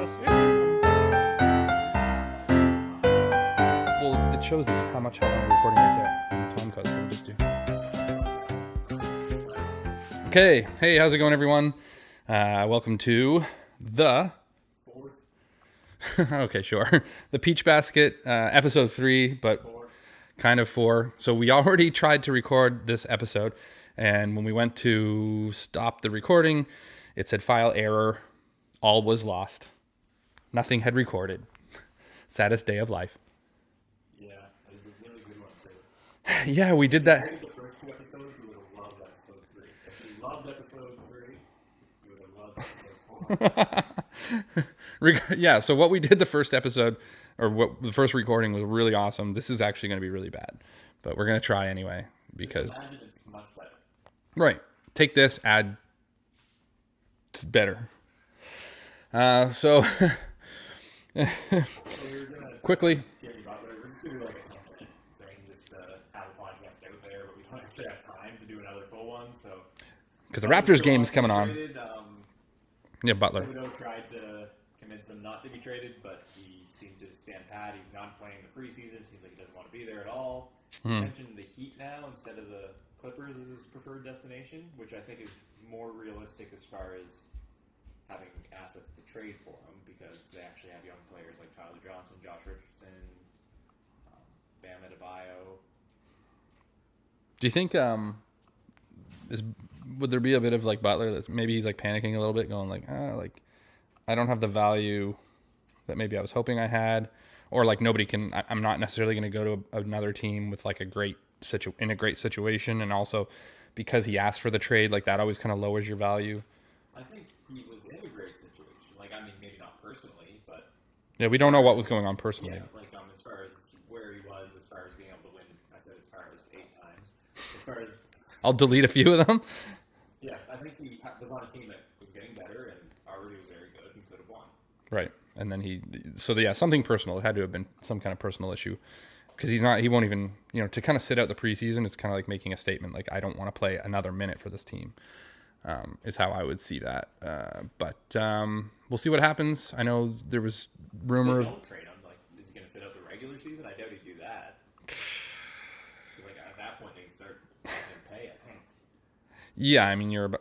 us in. Well, it shows how long we're recording right there on the time code, so we'll just do. Okay, hey, how's it going, everyone? Welcome to the... okay, sure. The Peach Basket, episode 3, but kind of 4. So we already tried to record this episode, and when we went to stop the recording, it said file error, all was lost. Nothing had recorded. Saddest day of life. Yeah, it was a really good one too. Yeah, we did that. The first 2 episodes, you would have loved episode 3. If you loved episode 3, you would have loved episode 4. Yeah, so what we did the first episode, or what the first recording was really awesome. This is actually going to be really bad, but we're going to try anyway because... Imagine it's much better. Right. Take this, add... It's better. So... quickly... We're just going to do like a compliment thing, just to have a podcast out there, but we don't actually have time to do another full one, so... Because the Raptors game is coming on. Traded, Yeah, Butler. Thibodeau tried to convince him not to be traded, but he seemed to stand pat. He's not playing the preseason. Seems like he doesn't want to be there at all. He mentioned the Heat now instead of the Clippers as his preferred destination, which I think is more realistic as far as having assets to trade for him, because they actually have young players like Tyler Johnson, Josh Richardson, Bam Adebayo. Do you think would there be a bit of like Butler that maybe he's like panicking a little bit, going like I don't have the value that maybe I was hoping I had, or like nobody can. I'm not necessarily going to go to another team with like a great situation, and also because he asked for the trade, like that always kind of lowers your value. I think he was in a great situation. Like, I mean, maybe not personally, but Yeah, we don't know what was going on personally. yeah, like as far as where he was, as far as being able to win. I said as far as 8 times. As far as I'll delete a few of them. yeah, I think he was on a team that was getting better and already was very good and could have won. Right. And then something personal. It had to have been some kind of personal issue, because he won't even, to kind of sit out the preseason. It's kind of like making a statement, like, I don't want to play another minute for this team, is how I would see that. But we'll see what happens. I know there was rumor of, Don't trade him. Like, is he going to sit out the regular season? I doubt he'd do that. So, like, at that point, they can start getting pay, I think. yeah, I mean, you're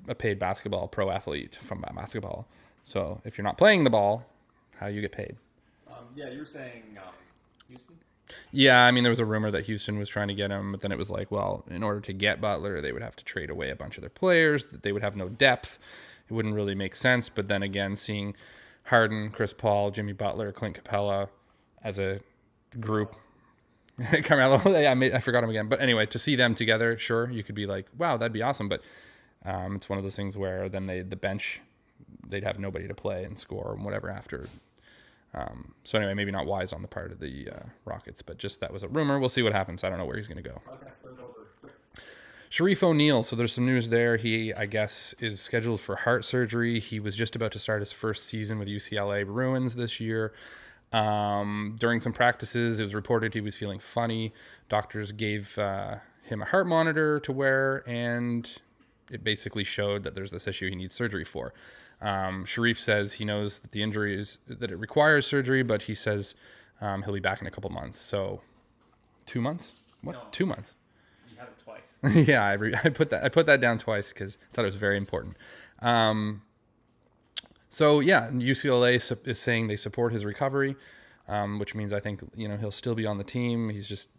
a paid pro athlete from basketball. So if you're not playing the ball, how you get paid? Yeah, you were saying Houston? Yeah, I mean, there was a rumor that Houston was trying to get him, but then it was like, well, in order to get Butler, they would have to trade away a bunch of their players, that they would have no depth. It wouldn't really make sense. But then again, seeing Harden, Chris Paul, Jimmy Butler, Clint Capella as a group, Carmelo, I forgot him again. But anyway, to see them together, sure, you could be like, wow, that'd be awesome. But it's one of those things where then the bench, they'd have nobody to play and score and whatever after. So anyway, maybe not wise on the part of the Rockets, but just that was a rumor. We'll see what happens. I don't know where he's going to go. Sharif O'Neal. So there's some news there. He, I guess, is scheduled for heart surgery. He was just about to start his first season with UCLA Bruins this year. During some practices, it was reported he was feeling funny. Doctors gave him a heart monitor to wear, and it basically showed that there's this issue he needs surgery for. Sharif says he knows that the injury that it requires surgery, but he says he'll be back in a couple months. So 2 months? What? No. 2 months. You have it twice. Yeah, I put that down twice because I thought it was very important. So yeah, UCLA is saying they support his recovery, which means I think he'll still be on the team. He's just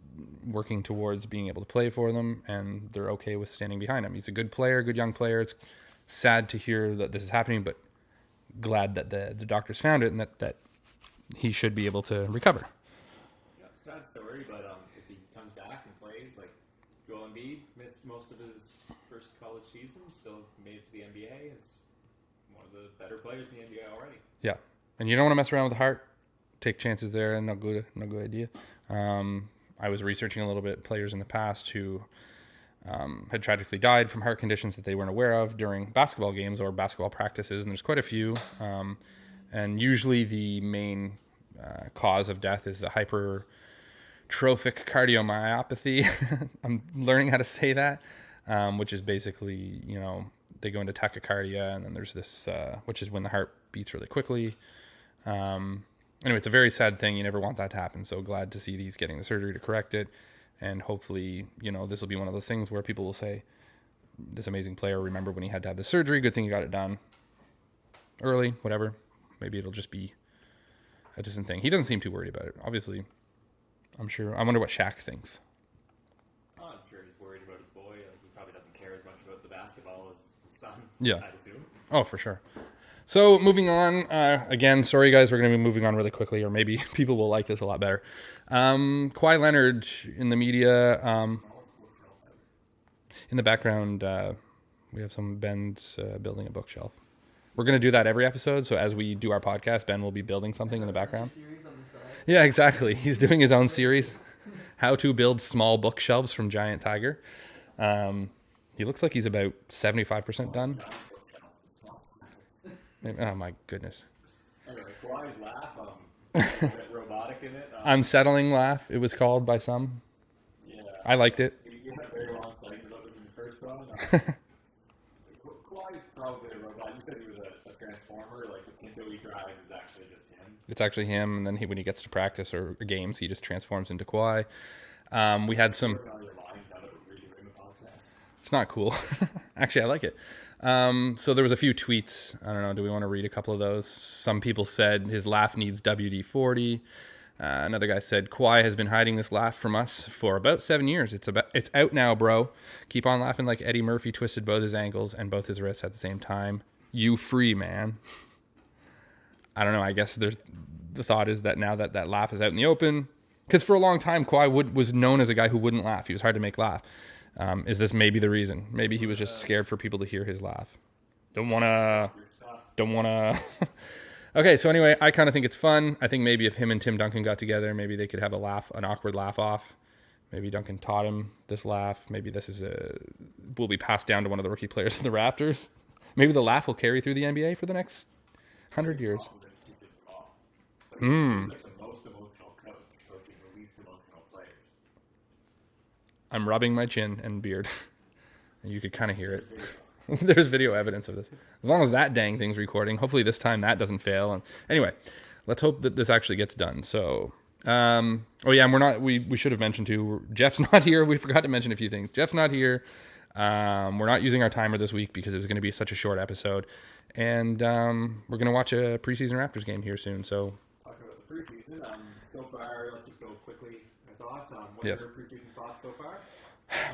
working towards being able to play for them, and they're okay with standing behind him. He's a good player, good young player. It's sad to hear that this is happening, but glad that the doctors found it and that he should be able to recover. Yeah, sad story, but if he comes back and plays, like Joel Embiid missed most of his first college season, still made it to the NBA, is one of the better players in the NBA already. Yeah, and you don't want to mess around with the heart. Take chances there, no good idea. I was researching a little bit players in the past who had tragically died from heart conditions that they weren't aware of during basketball games or basketball practices, and there's quite a few. And usually the main cause of death is the hypertrophic cardiomyopathy. I'm learning how to say that, which is basically, they go into tachycardia, and then there's this, which is when the heart beats really quickly. Anyway, it's a very sad thing. You never want that to happen. So glad to see he's getting the surgery to correct it. And hopefully, this will be one of those things where people will say, this amazing player, remember when he had to have the surgery? Good thing he got it done early, whatever. Maybe it'll just be a distant thing. He doesn't seem too worried about it. Obviously, I'm sure. I wonder what Shaq thinks. Oh, I'm sure he's worried about his boy. Like, he probably doesn't care as much about the basketball as his son, Yeah. I'd assume. Oh, for sure. So moving on, again, sorry guys, we're going to be moving on really quickly, or maybe people will like this a lot better. Kawhi Leonard in the media, in the background, we have Ben's building a bookshelf. We're going to do that every episode. So as we do our podcast, Ben will be building something in the background. Yeah, exactly. He's doing his own series, how to build small bookshelves from Giant Tiger. He looks like he's about 75% done. Oh my goodness. Anyway, Kawhi's laugh, a bit robotic in it. Unsettling laugh, it was called by some. Yeah. I liked it. You had a very long segment about this in the first one. Kawhi's probably a robot. You said he was a transformer. Like, the Pinto he drives is actually just him. It's actually him, and then when he gets to practice or games, he just transforms into Kawhi. We had some... It's not cool. Actually, I like it. So there was a few tweets. I don't know. Do we want to read a couple of those? Some people said his laugh needs WD-40. Another guy said, Kawhi has been hiding this laugh from us for about 7 years. It's out now, bro. Keep on laughing like Eddie Murphy twisted both his ankles and both his wrists at the same time. You free, man. I don't know. I guess the thought is that now that laugh is out in the open, because for a long time, Kawhi was known as a guy who wouldn't laugh. He was hard to make laugh. Is this maybe the reason? Maybe he was just scared for people to hear his laugh. Don't want to. Okay, so anyway, I kind of think it's fun. I think maybe if him and Tim Duncan got together, maybe they could have an awkward laugh off. Maybe Duncan taught him this laugh. Maybe this will be passed down to one of the rookie players in the Raptors. Maybe the laugh will carry through the NBA for the next 100 years. He's like the most emotional coach, coaching the least emotional players. I'm rubbing my chin and beard. And you could kind of hear it. There's video evidence of this. As long as that dang thing's recording, hopefully this time that doesn't fail. And anyway, let's hope that this actually gets done. So, and we should have mentioned too, Jeff's not here. We forgot to mention a few things. Jeff's not here. We're not using our timer this week because it was going to be such a short episode. And we're going to watch a preseason Raptors game here soon. So, talking about the preseason, so far, let's just go quickly. Your thoughts on what Yes. your preseason thoughts so far?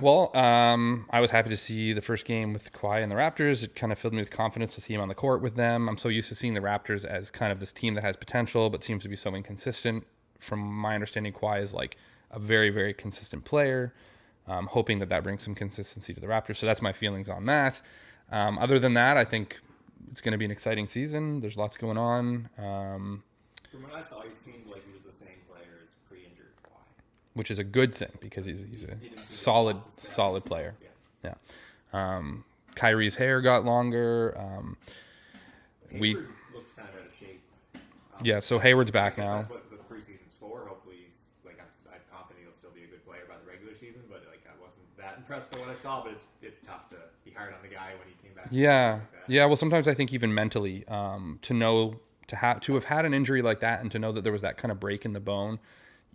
Well, I was happy to see the first game with Kawhi and the Raptors. It kind of filled me with confidence to see him on the court with them. I'm so used to seeing the Raptors as kind of this team that has potential but seems to be so inconsistent. From my understanding, Kawhi is like a very, very consistent player. Hoping that brings some consistency to the Raptors. So that's my feelings on that. Other than that, I think it's going to be an exciting season. There's lots going on. From what I saw, he seemed like he was the same player as pre-injured Kawhi. Which is a good thing because he's a solid player. Yeah. Kyrie's hair got longer. Hayward looked kind of out of shape. So Hayward's back now. That's what the preseason's for. Hopefully, I'm confident he'll still be a good player by the regular season. But I wasn't that impressed by what I saw. But it's tough to be hard on the guy when he came back. Yeah. Well, sometimes I think even mentally, to have had an injury like that and to know that there was that kind of break in the bone.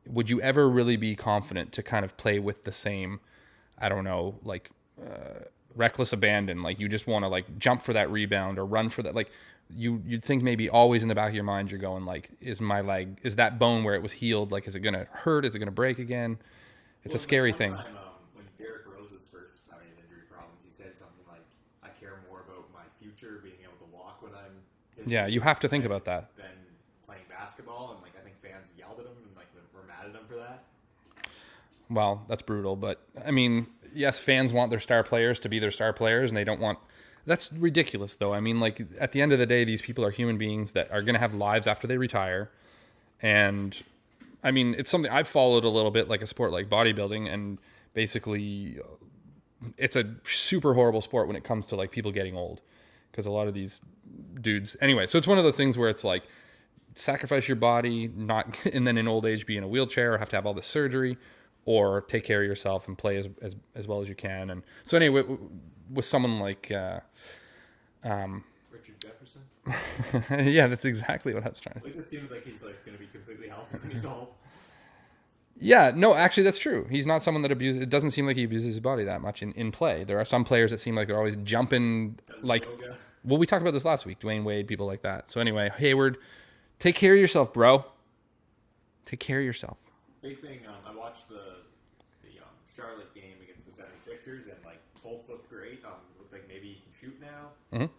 Would you ever really be confident to kind of play with the same, I don't know, like reckless abandon? Like you just want to like jump for that rebound or run for that. Like you'd think maybe always in the back of your mind, you're going like, is that bone where it was healed? Like, is it going to hurt? Is it going to break again? It's a scary thing. Time, when Derrick Rose was first having injury problems, he said something like, I care more about my future, being able to walk when I'm... Yeah, you have to think about that. Than playing basketball, and like I think fans yelled at him and like were mad at him for that. Well, that's brutal, but I mean, yes, fans want their star players to be their star players, and they don't want. That's ridiculous, though. I mean, like at the end of the day, these people are human beings that are going to have lives after they retire, and I mean, it's something I've followed a little bit, like a sport like bodybuilding, and basically, it's a super horrible sport when it comes to like people getting old, because a lot of these dudes, anyway. So it's one of those things where it's like. Sacrifice your body, and then in old age be in a wheelchair or have to have all this surgery, or take care of yourself and play as well as you can. And so anyway, with someone like Richard Jefferson. Yeah, that's exactly what I was trying to. It just seems like he's like going to be completely healthy when he's old. Yeah, no, actually, that's true. He's not someone that abuses. It doesn't seem like he abuses his body that much in play. There are some players that seem like they're always jumping. Like, Yoga. well, we talked about this last week. Dwayne Wade, people like that. So anyway, Hayward, take care of yourself, bro. Take care of yourself. Big thing. I watched the Charlotte game against the 76ers, and like Fultz looked great. Looked like maybe he can shoot now. Mhm.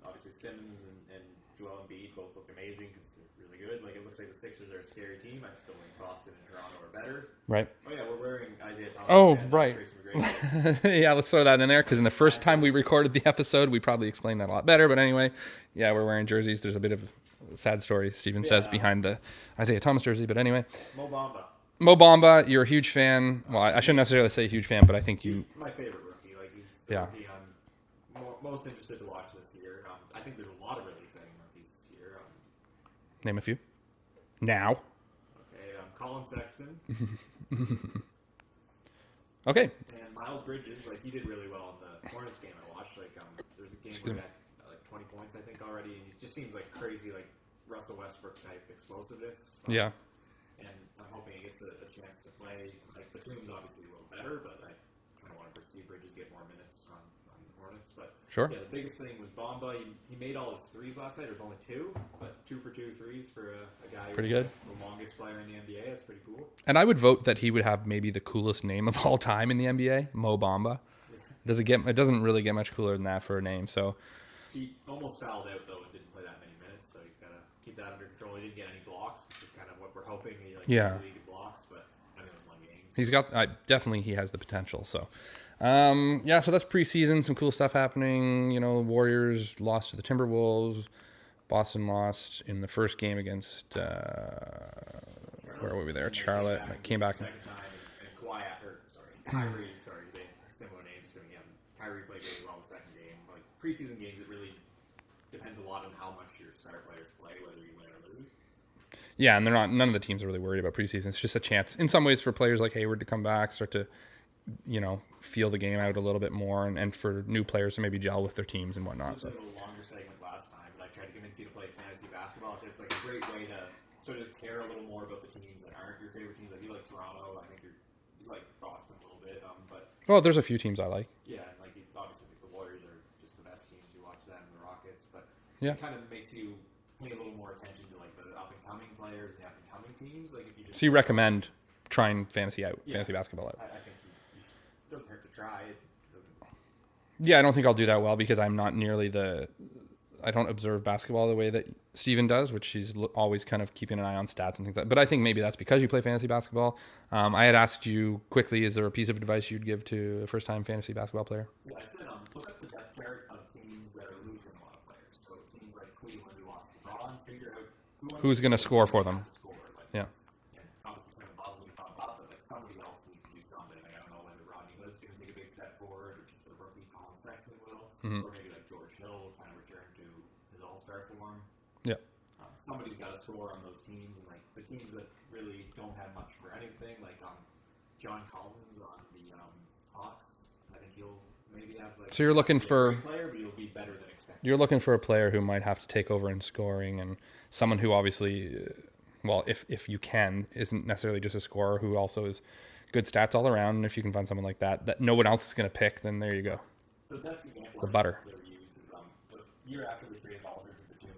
Obviously Simmons and Joel Embiid both look amazing because they're really good. Like it looks like the Sixers are a scary team. I still think Boston and Toronto are better. Right. Oh yeah, we're wearing Isaiah Thomas. Oh, and right. Tracy McGrady. Yeah, let's throw that in there because in the first time we recorded the episode, we probably explained that a lot better. But anyway, yeah, we're wearing jerseys. There's a bit of a sad story, Steven says, behind the Isaiah Thomas jersey. But anyway, Mo Bamba. Mo Bamba, you're a huge fan. Well, I shouldn't necessarily say huge fan, but I think He's you. my favorite rookie. Like he's the rookie I'm most interested to watch this year. I think there's a lot of really exciting rookies this year. Name a few. Now. Okay, Colin Sexton Okay. and Miles Bridges. Like he did really well in the Hornets game I watched. Like there's a game where he had like 20 points I think already, and he just seems like crazy, like Russell Westbrook type explosiveness. Yeah. And I'm hoping he gets a chance to play. Like Batum's obviously a little better, but I kind of want to see Bridges get more minutes on the Hornets. But Sure. yeah, the biggest thing was Bamba. He made all his threes last night. There was only 2, but 2 for 2 threes for a guy who's Pretty good. the longest player in the NBA. That's pretty cool. And I would vote that he would have maybe the coolest name of all time in the NBA, Mo Bamba. It doesn't really get much cooler than that for a name. So He almost fouled out though and didn't play that many minutes, so he's got to keep that under control. He didn't get any blocks, which is kind of what we're hoping. He Yeah. easily get blocks, but only one game. he's got definitely he has the potential. So yeah, so that's preseason. Some cool stuff happening. You know, Warriors lost to the Timberwolves. Boston lost in the first game against where were we there? Charlotte. Came back. Second time, and Kyrie, they similar names to him. Kyrie played really well the second game. Like preseason games, it really depends a lot on how much your star players play, whether you win or lose. Yeah, and none of the teams are really worried about preseason. It's just a chance in some ways for players like Hayward to come back, start to, feel the game out a little bit more, and for new players to maybe gel with their teams and whatnot. It was a little longer segment last time, but I tried to convince you to play fantasy basketball. So it's like a great way to sort of care a little more about the teams that aren't your favorite teams. Like you like Toronto, I think you like Boston a little bit, but Well, there's a few teams I like. yeah, and like obviously the Warriors are just the best teams. You watch them, the Rockets, but Yeah. it kind of makes you pay a little more attention to like the up and coming players, the up and coming teams. Like if you just So you recommend trying fantasy Yeah. basketball out? I think it doesn't hurt to try. It doesn't. Yeah, I don't think I'll do that well because I'm not nearly I don't observe basketball the way that Steven does, which he's always kind of keeping an eye on stats and things like that. But I think maybe that's because you play fantasy basketball. I had asked you quickly, is there a piece of advice you'd give to a first-time fantasy basketball player? Yeah, I said look up the depth chart of teams that are losing a lot of players. So teams like Cleveland who lost LeBron, figure out Who's going to score for them? Yeah. Yeah. And obviously kind of Bob's going to pop up, but like somebody else needs to do something. Like, I don't know whether Rodney Hood's going to take a big step forward, or just the rookie Colin Sexton will, or maybe like George Hill will kind of return to his all-star form. Yeah. Somebody's got to score on those teams, and like the teams that really don't have much for anything, like John Collins on the Hawks. I think he'll maybe have like. So you're looking for a great player, but he'll be better than expected. You're looking for a player who might have to take over in scoring, and someone who obviously, if you can, isn't necessarily just a scorer, who also is good stats all around. And if you can find someone like that no one else is going to pick, then there you go. The best example The butter. that we used is the year after we traded Aldridge and Batum,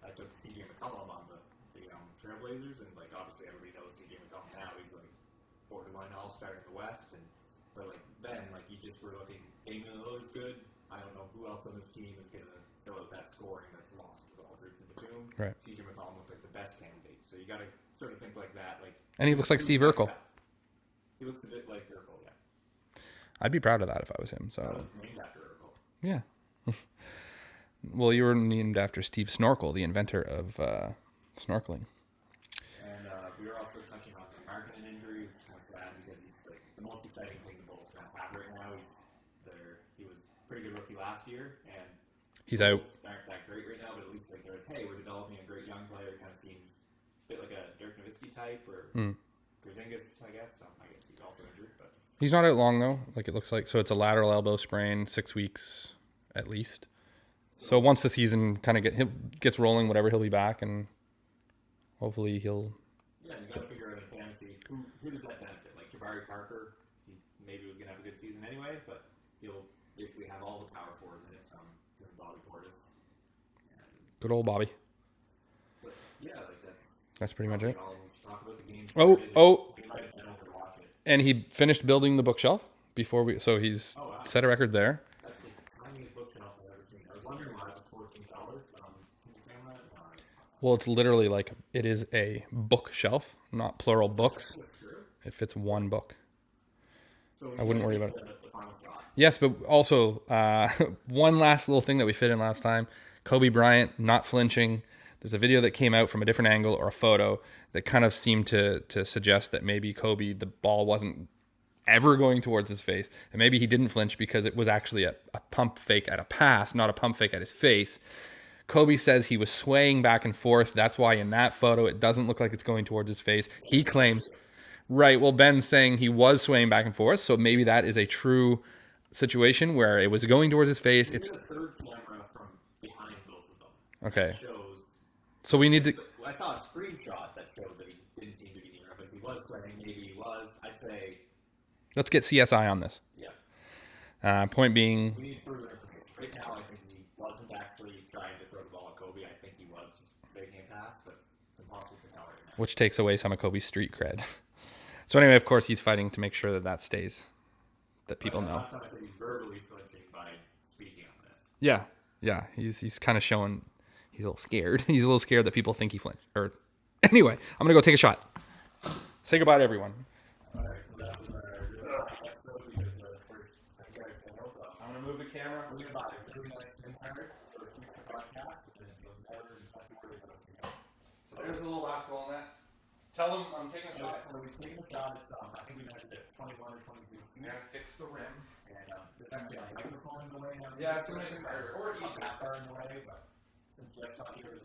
I took CJ McCollum on the Trailblazers, and like obviously everybody knows CJ McCollum now. He's like borderline all-star in the West, but like then like you just were looking, Damian Lillard's good. I don't know who else on this team is going to fill out that scoring that's lost with Aldridge and Batum. Right. CJ McCollum looked like the best candidate, so you got to sort of think like that. Like, And he looks like Steve Urkel. He looks a bit like Urkel, yeah. I'd be proud of that if I was him. So He was named after Urkel. yeah. Well, you were named after Steve Snorkel, the inventor of snorkeling. And we were also touching on the Markkanen injury, which is kind of sad because he's like the most exciting thing the Bulls kind of have right now. He was a pretty good rookie last year, and He's out. Aren't that great right now, but at least like they're like, hey, we're developing a great young player. Kind of seems a bit like a Dirk Nowitzki type or Porzingis, I guess. I guess he's also injured, but He's not out long though. Like it looks like, so it's a lateral elbow sprain, 6 weeks at least. So once the season kind of gets rolling, whatever, he'll be back, and hopefully he'll. Yeah, you got to figure out in fantasy who does that benefit. Like Jabari Parker, he maybe was gonna have a good season anyway, but he'll basically have all the power forward minutes on Bobby Portis. Good old Bobby. But yeah, like that's pretty much it. I'll talk about the games. Oh. We might have been over to watch it. And he finished building the bookshelf before we. So he's set a record there. That's the tiniest bookshelf I've ever seen. I was wondering why it was $14. Well, it's literally like it is a bookshelf, not plural books. It fits one book. So I wouldn't worry about it. Yes, but also one last little thing that we fit in last time. Kobe Bryant not flinching. There's a video that came out from a different angle or a photo that kind of seemed to suggest that maybe Kobe, the ball wasn't ever going towards his face. And maybe he didn't flinch because it was actually a pump fake at a pass, not a pump fake at his face. Kobe says he was swaying back and forth. That's why in that photo, it doesn't look like it's going towards his face. He claims, right, well, Ben's saying he was swaying back and forth. So maybe that is a true situation where it was going towards his face. It's a third camera from behind both of them. Okay. Shows. So we need to. I saw a screenshot that showed that he didn't seem to be near, but he was swaying. Maybe he was. I'd say. Let's get CSI on this. Yeah. Point being. We need further information. Right now, I think he wasn't actually trying to throw the ball at Kobe. I think he was just faking a pass, but it's impossible to tell right now. Which takes away some of Kobe's street cred. So anyway, of course, he's fighting to make sure that stays. That people know. Last time I said he's verbally flinching by speaking on this. Yeah. He's kind of showing. He's a little scared. He's a little scared that people think he flinched. Or anyway, I'm gonna go take a shot. Say goodbye to everyone. All right, so that was our episode because the first I'm gonna move the camera. we're gonna buy a really nice empire for a future podcast, and you'll never have to worry about it again. So there's a little basketball in that. Tell them I'm taking a shot. So we've taken a shot. It's I think we measured it 21 or 22. I'm gonna fix the rim. And there's actually a microphone in the way now. Yeah, it's a microphone. Or a far in the way, but since Jeff talked here,